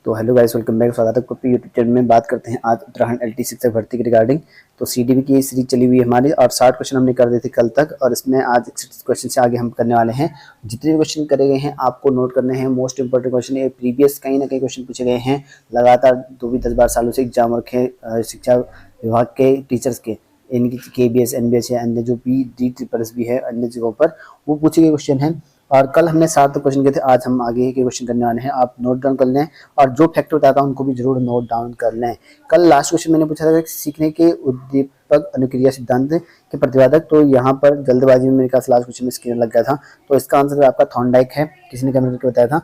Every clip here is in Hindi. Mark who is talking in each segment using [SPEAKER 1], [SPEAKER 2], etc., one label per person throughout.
[SPEAKER 1] तो हेलो गाइस, वेलकम बैक। स्वागत है आपका यूट्यूब चैनल में। बात करते हैं आज उत्तराखंड एलटी शिक्षक भर्ती के रिगार्डिंग। तो सीडीबी की सीरीज चली हुई है हमारी और 60 क्वेश्चन हमने कर दिए थे कल तक, और इसमें आज 61 क्वेश्चन से आगे हम करने वाले हैं। जितने भी क्वेश्चन करे गए हैं आपको नोट करने हैं। मोस्ट इंपॉर्टेंट क्वेश्चन ये प्रीवियस कहीं ना कहीं क्वेश्चन पूछे गए हैं लगातार 2-10 बार सालों से एग्जाम रखे शिक्षा विभाग के टीचर्स के, इनकी KBS NBS या अन्य जो भी DSS भी है अन्य जगहों पर, वो पूछे गए क्वेश्चन हैं। और कल हमने 7 क्वेश्चन किए थे, आज हम आगे के क्वेश्चन करने वाले हैं। आप नोट डाउन कर लें और जो फैक्ट बताता हूं उनको भी जरूर नोट डाउन कर लें। कल लास्ट क्वेश्चन मैंने पूछा था कि सीखने के उद्दीपक अनुक्रिया सिद्धांत के प्रतिपादक, तो यहाँ पर जल्दबाजी में मेरे पास लास्ट क्वेश्चन में स्क्रीन लग गया था, तो इसका आंसर आपका थॉर्नडाइक है। किसी ने कमेंट करके बताया था।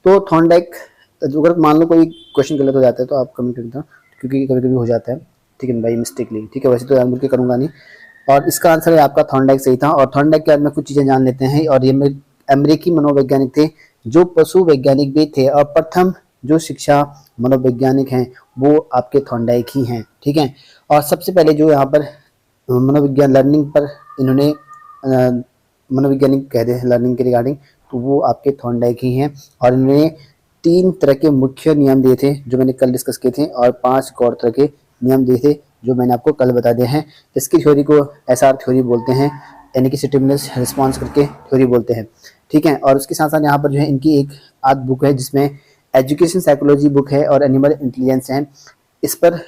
[SPEAKER 1] तो थॉर्नडाइक, अगर मान लो कोई क्वेश्चन गलत हो जाता है तो आप कमेंट कर देना, क्योंकि कभी कभी हो जाता है, ठीक है भाई, मिस्टेकली, ठीक है। वैसे तो जानबूझ के करूंगा नहीं। और इसका आंसर है आपका थॉर्नडाइक सही था। और थॉर्नडाइक के बारे में कुछ चीजें जान लेते हैं। और ये अमेरिकी मनोवैज्ञानिक थे, जो पशु वैज्ञानिक भी थे, और प्रथम जो शिक्षा मनोवैज्ञानिक हैं वो आपके थॉर्नडाइक ही हैं, ठीक है। और सबसे पहले जो यहाँ पर मनोविज्ञान लर्निंग पर इन्होंने मनोवैज्ञानिक कहते हैं लर्निंग के रिगार्डिंग, तो वो आपके थॉर्नडाइक ही हैं। और इन्होंने 3 तरह के मुख्य नियम दिए थे जो मैंने कल डिस्कस किए थे, और 5 और तरह के नियम दिए थे जो मैंने आपको कल बता दिए हैं। इसकी थ्योरी को SR थ्योरी बोलते हैं, यानी कि स्टिमुलस रिस्पॉन्स करके थ्योरी बोलते हैं, ठीक है। और उसके साथ साथ यहाँ पर जो है इनकी एक आध बुक है जिसमें एजुकेशन साइकोलॉजी बुक है और एनिमल इंटेलिजेंस है। इस पर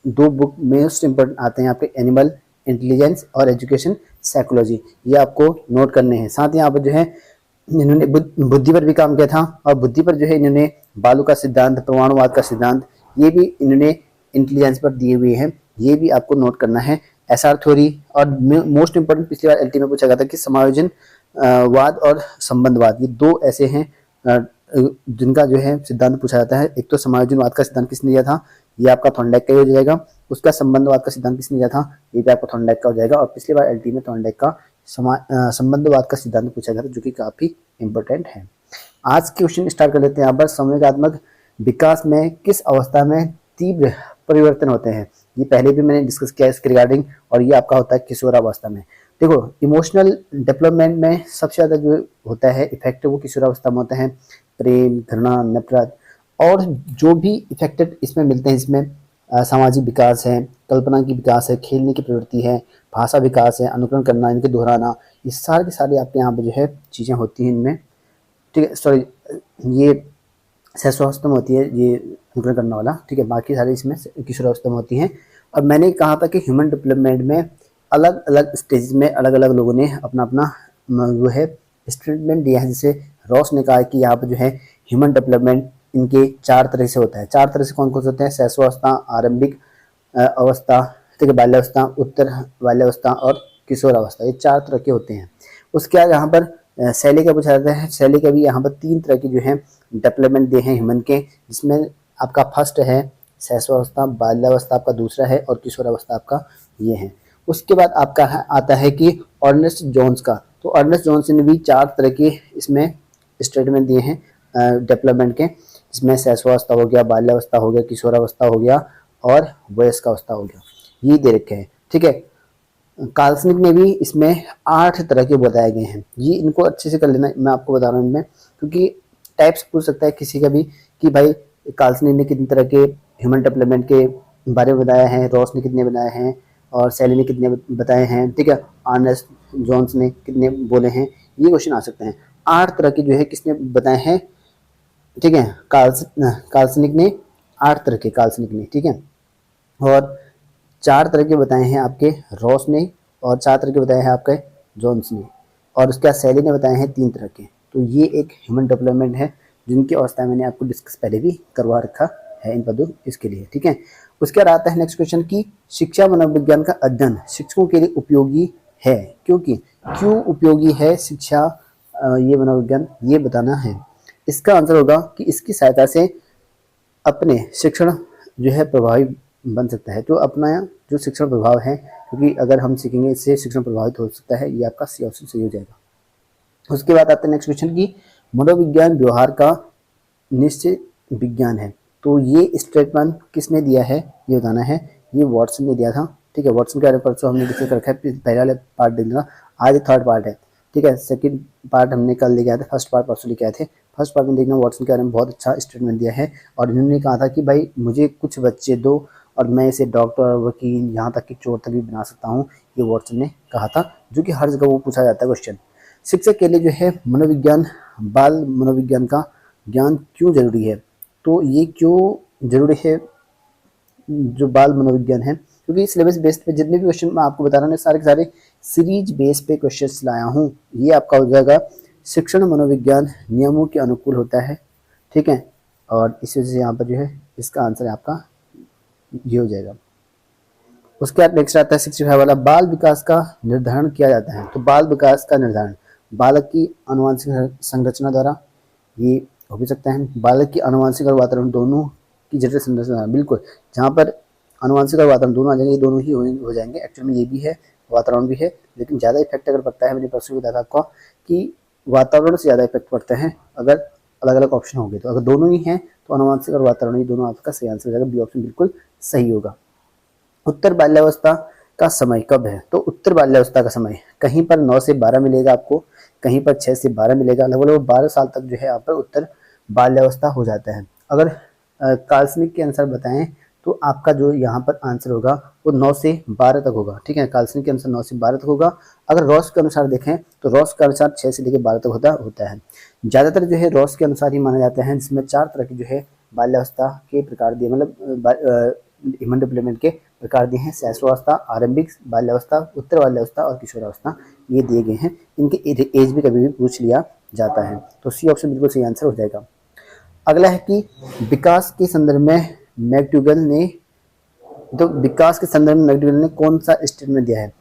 [SPEAKER 1] 2 बुक मोस्ट इंपॉर्टेंट आते हैं आपके, एनिमल इंटेलिजेंस और एजुकेशन साइकोलॉजी, ये आपको नोट करने हैं। साथ ही यहाँ पर जो है इन्होंने बुद्धि पर भी काम किया था, और बुद्धि पर जो है इन्होंने बालू का सिद्धांत, परमाणुवाद का सिद्धांत, ये भी इन्होंने इंटेलिजेंस पर दिए हुए हैं, ये भी आपको नोट करना है। SR थ्योरी, और मोस्ट इंपोर्टेंट पिछली बार LT में पूछा गया था कि समायोजन वाद और संबंधवाद, ये 2 ऐसे हैं जिनका जो है सिद्धांत पूछा जाता है। एक तो समायोजनवाद का सिद्धांत किसने दिया था, ये आपका थॉर्नडाइक का ही हो जाएगा। उसका संबंधवाद का सिद्धांत किसने दिया था, ये भी आपका थॉर्नडाइक का हो जाएगा। और पिछली बार LT में थॉर्नडाइक का संबंधवाद का सिद्धांत पूछा गया था, जो कि काफी इंपॉर्टेंट है। आज के क्वेश्चन स्टार्ट कर लेते हैं। यहाँ पर संवेगात्मक विकास में किस अवस्था में तीव्र परिवर्तन होते हैं, ये पहले भी मैंने डिस्कस किया इसके रिगार्डिंग, और ये आपका होता है किशोरावस्था में। देखो, इमोशनल डेवलपमेंट में सबसे ज्यादा जो होता है इफेक्ट वो किशोरावस्था में होता है। प्रेम, घृणा, नफरत, और जो भी इफेक्टेड इसमें मिलते हैं, इसमें सामाजिक विकास है, कल्पना की विकास है, खेलने की प्रवृत्ति है, भाषा विकास है, अनुकरण करना, इनके दोहराना, ये सारे के सारे आपके यहाँ पे जो है चीजें होती हैं इनमें, ठीक है। सॉरी, ये सहस्वावस्था में होती है, ये अनुकरण करने वाला, ठीक है। बाकी सारे इसमें किशोरावस्था में होती हैं। और मैंने कहा था कि ह्यूमन डेवलपमेंट में अलग अलग स्टेज में अलग अलग लोगों ने अपना अपना जो है स्टेटमेंट दिया है। जैसे रॉस ने कहा कि यहाँ पर जो है ह्यूमन डेवलपमेंट इनके 4 तरह से होता है। 4 तरह से कौन कौन से होते हैं, सहस्वावस्था, आरंभिक अवस्था, ठीक है, बाल्यावस्था, उत्तर बाल्यावस्था और किशोरावस्था, ये 4 तरह के होते हैं। उसके बाद यहाँ पर शैली का पूछा जाता है। शैली का भी यहाँ पर 3 तरह की जो है डेवलपमेंट दिए हैं ह्यूमन के, जिसमें आपका फर्स्ट है सहस्वावस्था, बाल्यावस्था आपका दूसरा है, और किशोरावस्था आपका ये है। उसके बाद आपका आता है कि अर्नेस्ट जोन्स का, तो अर्नेस्ट जोन्स ने भी 4 तरह के इसमें स्टेटमेंट दिए हैं डेवलपमेंट के, जिसमें सहस्वावस्था हो गया, बाल्यावस्था हो गया, किशोरावस्था हो गया, और वयस्कावस्था हो गया, ये दे रखे हैं, ठीक है। काल्सनिक ने भी इसमें 8 तरह के बताए गए हैं। ये इनको अच्छे से कर लेना, मैं आपको बता रहा हूँ इनमें, क्योंकि टाइप्स पूछ सकता है किसी का भी कि भाई काल्सनिक ने कितने तरह के ह्यूमन डेवलपमेंट के बारे में बताया है, रॉस ने कितने बनाए हैं, और सैली ने कितने बताए हैं, ठीक है, अर्नेस्ट जोन्स ने कितने बोले हैं, ये क्वेश्चन आ सकते हैं। 8 तरह के जो है किसने बताए हैं, ठीक है, काल्सनिक ने 8 तरह के, काल्सनिक ने, ठीक है। और 4 तरह के बताए हैं आपके रॉस ने, और 4 तरह के बताए हैं आपके जोन्स ने, और उसके बाद सैली ने बताए हैं 3 तरह के। तो ये एक ह्यूमन डेवलपमेंट है, जिनकी अवस्था मैंने आपको डिस्कस पहले भी करवा रखा है इन पदों इसके लिए, ठीक है। उसके बाद आता है नेक्स्ट क्वेश्चन की शिक्षा मनोविज्ञान का अध्ययन शिक्षकों के लिए उपयोगी है, क्योंकि क्यों उपयोगी है शिक्षा ये मनोविज्ञान, ये बताना है। इसका आंसर होगा कि इसकी सहायता से अपने शिक्षण जो है प्रभावी बन सकता है। तो अपना जो शिक्षण प्रभाव है, क्योंकि अगर हम सीखेंगे इससे शिक्षण प्रभावित हो सकता है, ये आपका सी ऑप्शन सही हो जाएगा। उसके बाद आता है नेक्स्ट क्वेश्चन की मनोविज्ञान व्यवहार का निश्चित विज्ञान है। तो ये स्टेटमेंट किसने दिया है ये बताना है, ये वॉटसन ने दिया था, ठीक है। वॉटसन के बारे में परसों हमने डिस्कस कर रखा है, पहले वाले पार्ट देख लेना, आज 3rd पार्ट है, ठीक है। सेकंड पार्ट हमने कल लेके आए थे, फर्स्ट पार्ट परसों लेके आए थे, फर्स्ट पार्ट में देखना वाटसन के बारे में बहुत अच्छा स्टेटमेंट दिया है और इन्होंने कहा था कि भाई मुझे कुछ बच्चे दो और मैं इसे डॉक्टर, वकील, यहाँ तक कि चोर तक भी बना सकता हूँ, ये वाटसन ने कहा था, जो कि हर जगह वो पूछा जाता है क्वेश्चन। शिक्षक के लिए जो है मनोविज्ञान, बाल मनोविज्ञान का ज्ञान क्यों जरूरी है? तो ये क्यों जरूरी है जो बाल मनोविज्ञान है, क्योंकि सिलेबस बेस्ड पे जितने भी क्वेश्चन मैं आपको बता रहा हूँ सारे के सारे सीरीज बेस पे क्वेश्चंस लाया हूँ। ये आपका हो जाएगा शिक्षण मनोविज्ञान नियमों के अनुकूल होता है, ठीक है, और इस वजह से यहाँ पर जो है इसका आंसर आपका ये हो जाएगा। उसके बाद नेक्स्ट आता है 65 वाला, बाल विकास का निर्धारण किया जाता है। तो बाल विकास का निर्धारण बालक की आनुवंशिक संरचना द्वारा ये हो भी सकता है, बालक की आनुवंशिक और वातावरण दोनों की जटिल संरचना, बिल्कुल जहाँ पर आनुवंशिक और वातावरण दोनों आ जाएंगे, ये दोनों ही हो जाएंगे। एक्चुअल में ये भी है, वातावरण भी है, लेकिन ज़्यादा इफेक्ट अगर पड़ता है, मैंने परसों बताया था आपको कि वातावरण से ज़्यादा इफेक्ट पड़ता है अगर अलग अलग ऑप्शन होंगे। तो अगर दोनों ही हैं तो आनुवंशिक और वातावरण, ये दोनों आपका सही आंसर हो जाएगा, बी ऑप्शन बिल्कुल सही होगा। उत्तर बाल्यावस्था का समय कब है? तो उत्तर बाल्यावस्था का समय कहीं पर 9 से 12 मिलेगा आपको, कहीं पर 6 से 12 मिलेगा, लगभग 12 साल तक जो है यहाँ पर उत्तर बाल्यावस्था हो जाता है। अगर काल्पनिक के अनुसार बताएं तो आपका जो यहाँ पर आंसर होगा वो 9 से 12 तक होगा, ठीक है, काल्पनिक के अनुसार 9 से 12 तक होगा। अगर रॉस के अनुसार देखें तो रॉस के अनुसार 6 से लेकर 12 तक होता है। ज़्यादातर जो है रॉस के अनुसार ही माना जाता है, जिसमें 4 तरह की जो है बाल्यावस्था के प्रकार दिए, मतलब ह्यूमन डेवलपमेंट के प्रकार दिए हैं, शैशवावस्था, आरंभिक बाल्यावस्था, उत्तर बाल्यावस्था और किशोरावस्था, ये दिए गए हैं। इनके एज भी कभी भी पूछ लिया जाता है, तो सी ऑप्शन बिल्कुल सही आंसर हो जाएगा। अगला है कि विकास के संदर्भ में मैकडूगल ने, तो विकास के संदर्भ में मैकडूगल ने कौन सा स्टेटमेंट दिया है?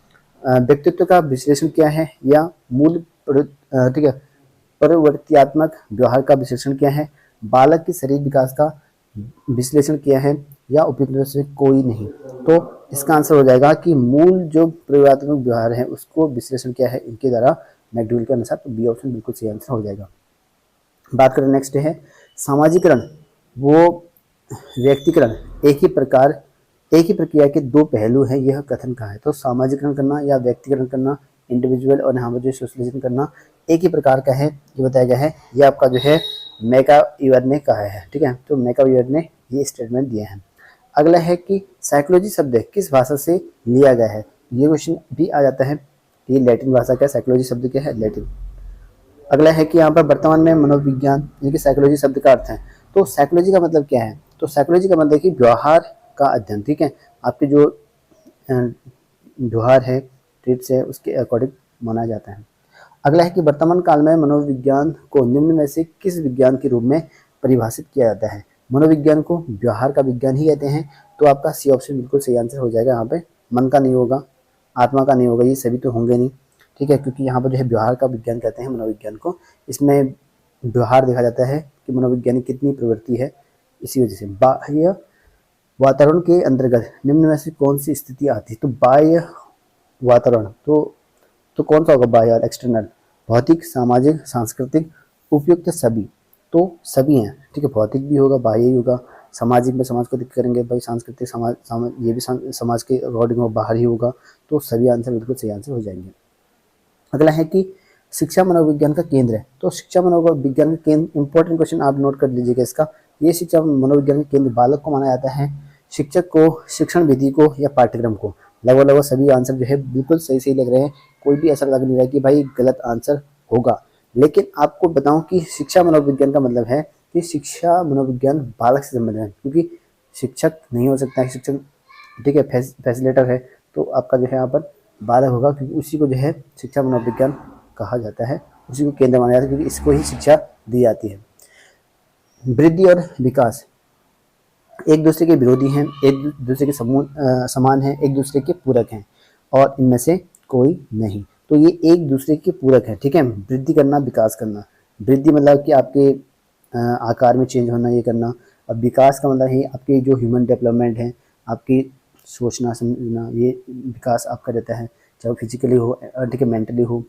[SPEAKER 1] व्यक्तित्व का विश्लेषण किया है या मूल ठीक है प्रवृत्त्यात्मक व्यवहार का विश्लेषण किया है, बालक के शरीर विकास का विश्लेषण किया है या उपयुक्त से कोई नहीं? तो इसका आंसर हो जाएगा कि मूल जो प्रवृत्त्यात्मक व्यवहार है उसको विश्लेषण किया है इनके द्वारा मैकडूगल के अनुसार, तो बी ऑप्शन बिल्कुल सही आंसर हो जाएगा। बात करें नेक्स्ट है सामाजिकरण वो व्यक्तिकरण, एक ही प्रक्रिया के दो पहलू हैं, यह कथन कहा है? तो सामाजिकरण करना या व्यक्तिकरण करना, इंडिविजुअल और यहाँ पर जो सोशलाइजेशन करना एक ही प्रकार का है, ये बताया गया है। ये आपका जो है मैकआवर ने कहा है, ठीक है, तो मैकआवर ने ये स्टेटमेंट दिया है। अगला है कि साइकोलॉजी शब्द किस भाषा से लिया गया है? ये क्वेश्चन भी आ जाता है, ये लैटिन भाषा का साइकोलॉजी शब्द क्या है? लैटिन। अगला है कि यहाँ पर वर्तमान में मनोविज्ञान यानी कि साइकोलॉजी शब्द का अर्थ है। तो साइकोलॉजी का मतलब क्या है? तो साइकोलॉजी का मतलब कि व्यवहार का अध्ययन, ठीक है, आपके जो व्यवहार है, ट्रिट्स है, उसके अकॉर्डिंग माना जाता है। अगला है कि वर्तमान काल में मनोविज्ञान को निम्न में से किस विज्ञान के रूप में परिभाषित किया जाता है? मनोविज्ञान को व्यवहार का विज्ञान ही कहते हैं, तो आपका सी ऑप्शन बिल्कुल सही आंसर हो जाएगा। यहाँ पे मन का नहीं होगा, आत्मा का नहीं होगा, ये सभी तो होंगे नहीं, ठीक है, क्योंकि यहाँ पर जो है व्यवहार का विज्ञान कहते हैं मनोविज्ञान को। इसमें व्यवहार देखा जाता है कि मनोविज्ञान की कितनी प्रवृत्ति है, इसी वजह से। बाह्य वातावरण के अंतर्गत निम्न में से कौन सी स्थिति आती है? तो बाह्य वातावरण तो कौन सा होगा? बाह्य और एक्सटर्नल, भौतिक, सामाजिक, सांस्कृतिक, उपयुक्त सभी, तो सभी हैं, ठीक है, भौतिक भी होगा, बाह्य ही होगा, सामाजिक में समाज को दिक्कत करेंगे भाई, सांस्कृतिक समाज ये भी समाज के अकॉर्डिंग बाहर ही होगा, तो सभी आंसर बिल्कुल सही आंसर हो जाएंगे। अगला है कि शिक्षा मनोविज्ञान का केंद्र है। तो शिक्षा मनोविज्ञान का केंद्र, इंपॉर्टेंट क्वेश्चन आप नोट कर लीजिएगा इसका, ये शिक्षा मनोविज्ञान का केंद्र बालक को माना जाता है, शिक्षक को, शिक्षण विधि को या पाठ्यक्रम को? लगभग सभी आंसर जो है बिल्कुल सही लग रहे हैं, कोई भी ऐसा लग नहीं रहा है कि भाई गलत आंसर होगा। लेकिन आपको बताऊं कि शिक्षा मनोविज्ञान का मतलब है कि शिक्षा मनोविज्ञान बालक से संबंधित है, क्योंकि शिक्षक नहीं हो सकता है, शिक्षक ठीक है फैसिलेटर है, तो आपका जो है यहाँ पर बालक होगा, क्योंकि उसी को जो है शिक्षा मनोविज्ञान कहा जाता है, उसी को केंद्र माना जाता है, क्योंकि इसको ही शिक्षा दी जाती है। वृद्धि और विकास एक दूसरे के विरोधी हैं, एक दूसरे के समान हैं, एक दूसरे के पूरक हैं, और इनमें से कोई नहीं। तो ये एक दूसरे के पूरक हैं, ठीक है, वृद्धि करना, विकास करना। वृद्धि मतलब कि आपके आकार में चेंज होना, ये करना, और विकास का मतलब है आपके जो ह्यूमन डेवलपमेंट है, आपकी सोचना समझना, ये विकास आपका रहता है, चाहे वो फिजिकली हो, ठीक है, मेंटली हो,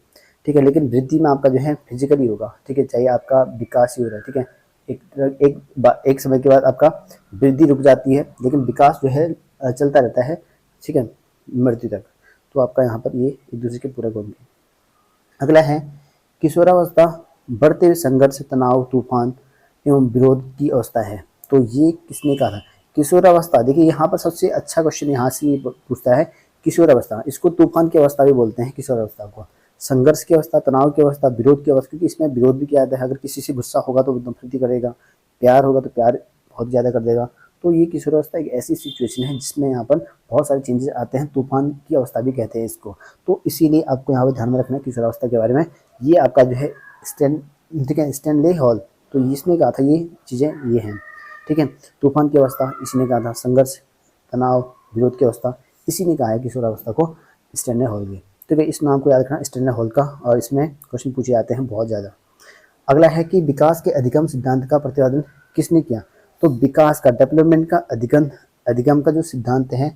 [SPEAKER 1] ठीक है, लेकिन वृद्धि में आपका जो है फिजिकली होगा, ठीक है, चाहे आपका विकास ही हो रहा है, ठीक है, एक समय के बाद आपका वृद्धि रुक जाती है, लेकिन विकास जो है चलता रहता है, ठीक है, मृत्यु तक, तो आपका यहाँ पर ये एक दूसरे के पूरक होंगे। अगला है किशोरावस्था बढ़ते हुए संघर्ष, तनाव, तूफान एवं विरोध की अवस्था है। तो ये किसने कहा था? किशोरावस्था। देखिए यहाँ पर सबसे अच्छा क्वेश्चन यहाँ से ये पूछता है किशोरावस्था। इसको तूफान की अवस्था भी बोलते हैं किशोरावस्था को। संघर्ष की अवस्था, तनाव की अवस्था, विरोध की अवस्था, क्योंकि इसमें विरोध भी किया जाता है। अगर किसी से गुस्सा होगा तो नफरती करेगा, प्यार होगा तो प्यार बहुत ज़्यादा कर देगा। तो ये किशोरावस्था एक ऐसी सिचुएशन है जिसमें यहाँ पर बहुत सारे चेंजेस आते हैं। तूफान की अवस्था भी कहते हैं इसको। तो इसीलिए आपको यहाँ पर ध्यान में रखना है किशोरावस्था के बारे में। ये आपका जो है ठीक है, स्टैनले हॉल, तो इसने कहा था ये चीज़ें ये हैं। ठीक है, तूफान की अवस्था इसने कहा था, संघर्ष, तनाव, विरोध की अवस्था इसी ने कहा है किशोरावस्था को स्टैनले हॉल की। ठीक है, इस नाम को याद रखना स्टैनले हॉल का, और इसमें क्वेश्चन पूछे जाते हैं बहुत ज़्यादा। अगला है कि विकास के अधिगम सिद्धांत का प्रतिपादन किसने किया? तो विकास का, डेवलपमेंट का अधिगम का जो सिद्धांत है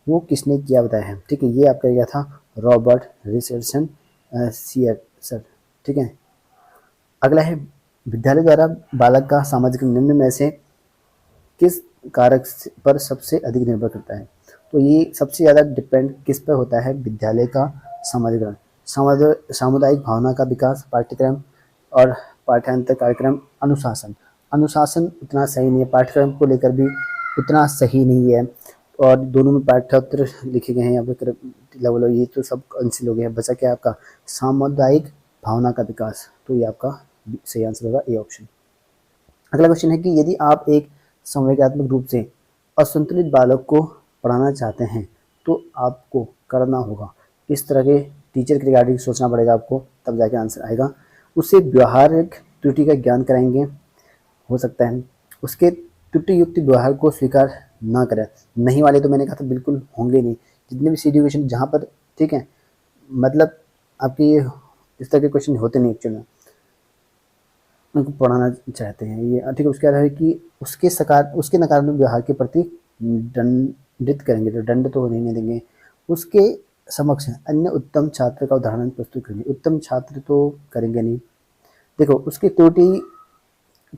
[SPEAKER 1] वो किसने किया बताया है। ठीक है, ये आपका गया था रॉबर्ट रिचर्डसन सीयर्सन। ठीक है, अगला है विद्यालय द्वारा बालक का सामाजिक निम्न में से किस कारक पर सबसे अधिक निर्भर करता है? तो ये सबसे ज़्यादा डिपेंड किस पर होता है? विद्यालय का समाजीकरण, सामुदायिक भावना का विकास, पाठ्यक्रम और पाठ्यांतर कार्यक्रम, अनुशासन। अनुशासन उतना सही नहीं है, पाठ्यक्रम को लेकर भी उतना सही नहीं है, और दोनों में पाठ्योत्तर लिखे गए हैं यहाँ पे लेवल। ये तो सब कैंसिल हो गया है, बचा क्या आपका? सामुदायिक भावना का विकास। तो ये आपका सही आंसर होगा ए ऑप्शन। अगला क्वेश्चन है कि यदि आप एक संवेगात्मक रूप से असंतुलित बालक को पढ़ाना चाहते हैं तो आपको करना होगा इस तरह के टीचर के रिगार्डिंग सोचना पड़ेगा आपको, तब जाके आंसर आएगा। उसे व्यवहारिक त्रुटि का ज्ञान कराएंगे, हो सकता है उसके त्रुटि युक्त व्यवहार को स्वीकार ना करें। नहीं वाले तो मैंने कहा था बिल्कुल होंगे नहीं, जितने भी सी एजुकेशन जहाँ पर, ठीक है, मतलब आपके इस तरह के क्वेश्चन होते नहीं एक्चुअली, उनको पढ़ाना चाहते हैं ये। ठीक है, उसके है कि उसके नकारात्मक व्यवहार के प्रति दंडित करेंगे, तो दंड तो नहीं देंगे। उसके समक्ष अन्य उत्तम छात्र का उदाहरण प्रस्तुत करेंगे, उत्तम छात्र तो करेंगे नहीं। देखो, उसकी त्रुटि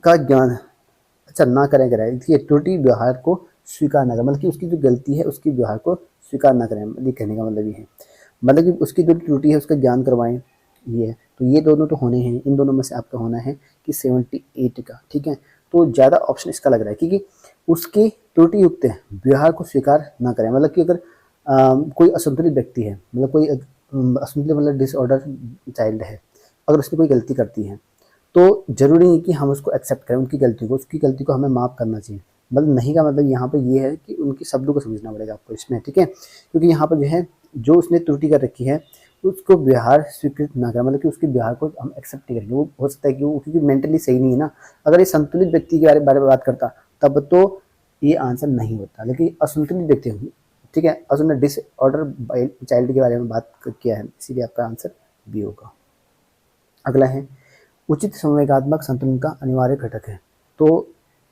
[SPEAKER 1] का ज्ञान अच्छा ना करेंगे, देखिए त्रुटि व्यवहार को स्वीकार ना करें, मतलब कि उसकी जो गलती है उसकी व्यवहार को स्वीकार ना करें, ये कहने का मतलब ये है। मतलब कि उसकी जो त्रुटि है उसका ज्ञान करवाएं, ये है। तो ये दोनों तो होने हैं, इन दोनों में से आपका होना है कि 78 का। ठीक है, तो ज़्यादा ऑप्शन इसका लग रहा है, क्योंकि उसकी त्रुटि युक्त व्यवहार को स्वीकार ना करें, मतलब कि अगर कोई असंतुलित व्यक्ति है, मतलब कोई असंतुलित मतलब डिसऑर्डर चाइल्ड है, अगर उसने कोई गलती करती है तो ज़रूरी नहीं कि हम उसको एक्सेप्ट करें उनकी गलती को हमें माफ़ करना चाहिए। मतलब नहीं का मतलब यहाँ पे ये है कि उनकी शब्दों को समझना पड़ेगा आपको इसमें। ठीक है, क्योंकि यहाँ पर जो है जो उसने त्रुटि कर रखी है उसको व्यवहार स्वीकृत ना करें, मतलब कि उसके व्यवहार को हम एक्सेप्ट नहीं करेंगे। वो हो सकता है कि वो क्योंकि मेंटली सही नहीं है ना। अगर ये संतुलित व्यक्ति के बारे में बात करता तब तो ये आंसर नहीं होता, लेकिन असंतुलित व्यक्ति होंगे। ठीक है, उसने डिसऑर्डर चाइल्ड के बारे में बात किया है, इसीलिए आपका आंसर बी होगा। अगला है उचित संवेगात्मक संतुलन का अनिवार्य घटक है। तो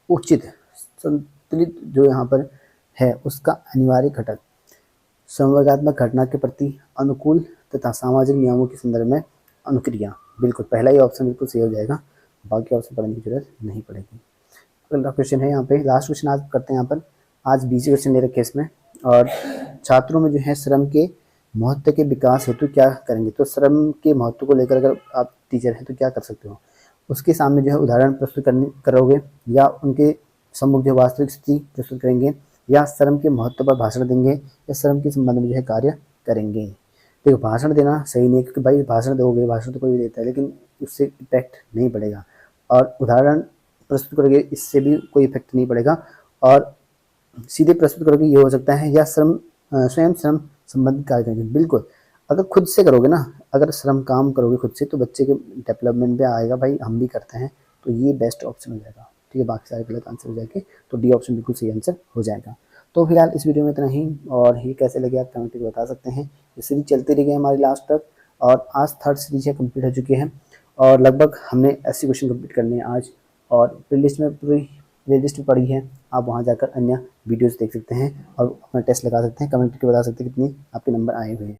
[SPEAKER 1] उचित संतुलित जो यहाँ पर है उसका अनिवार्य घटक संवेगात्मक घटना के प्रति अनुकूल तथा सामाजिक नियमों के संदर्भ में अनुक्रिया। बिल्कुल पहला ही ऑप्शन बिल्कुल सही हो जाएगा, बाकी ऑप्शन पढ़ने की जरूरत नहीं पड़ेगी। अगला क्वेश्चन है यहाँ पे, लास्ट क्वेश्चन आज करते हैं यहाँ पर। आज 20 क्वेश्चन ले रखे इसमें, और छात्रों में जो है श्रम के महत्व के विकास हेतु क्या करेंगे? तो श्रम के महत्व को लेकर अगर आप टीचर हैं तो क्या कर सकते हो? उसके सामने जो है उदाहरण प्रस्तुत करोगे, या उनके सम्मुख जो वास्तविक स्थिति प्रस्तुत करेंगे, या श्रम के महत्व पर भाषण देंगे, या श्रम के संबंध में जो है कार्य करेंगे। देखो, भाषण देना सही नहीं है, क्योंकि भाई भाषण दोगे, भाषण तो कोई भी देता है, लेकिन उससे इफेक्ट नहीं पड़ेगा। और उदाहरण प्रस्तुत करोगे, इससे भी कोई इफेक्ट नहीं पड़ेगा। और सीधे प्रस्तुत करोगे, ये हो सकता है, या स्वयं श्रम संबंधित कार्य करेंगे। बिल्कुल, अगर खुद से करोगे ना, अगर श्रम काम करोगे खुद से, तो बच्चे के डेवलपमेंट पे आएगा, भाई हम भी करते हैं, तो ये बेस्ट ऑप्शन हो जाएगा। ठीक है, बाकी सारे गलत आंसर हो जाएंगे, तो डी ऑप्शन बिल्कुल सही आंसर हो जाएगा। तो फिलहाल इस वीडियो में इतना ही, और ये कैसे लगे आप कमेंट करके बता सकते हैं। ये सीरीज चलती रही है हमारी लास्ट तक, और आज 3rd सीरीज है कंप्लीट हो चुकी है, और लगभग हमने 80 क्वेश्चन कंप्लीट करने हैं आज। और प्लेलिस्ट में पूरी प्लेलिस्ट पड़ी है, आप वहाँ जाकर अन्य वीडियोस देख सकते हैं और अपना टेस्ट लगा सकते हैं, कमेंट करके बता सकते हैं कितने आपके नंबर आए हुए हैं।